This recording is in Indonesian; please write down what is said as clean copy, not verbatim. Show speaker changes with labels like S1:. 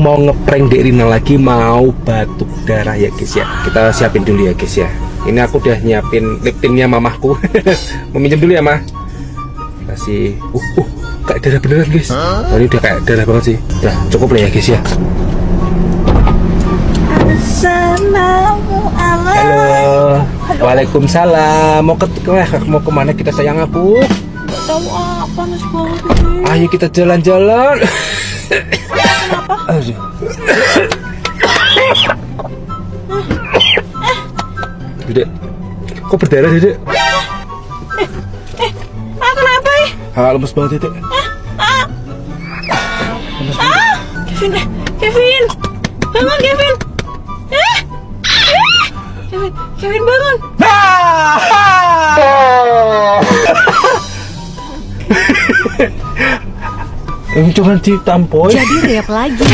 S1: mau ngeprank Dek Rina lagi, mau batuk darah ya guys ya. Kita siapin dulu ya guys ya. Ini aku udah nyiapin lip tintnya mamahku. Mau minjem dulu ya mah. Kasih kayak darah beneran guys. Ini udah kayak darah banget sih. Udah cukup lah ya guys ya. Halo. Waalaikumsalam. Mau kemana kita sayang aku?
S2: Gak tahu panas banget ini.
S1: Ayo kita jalan-jalan.
S2: Kenapa?
S1: Dedek, kok berdarah Dedek?
S2: Kenapa ya?
S1: Lemes banget Dedek.
S2: Kevin, bangun Kevin. Kevin bangun.
S1: Jangan ditampoi.
S2: Jadi rep lagi.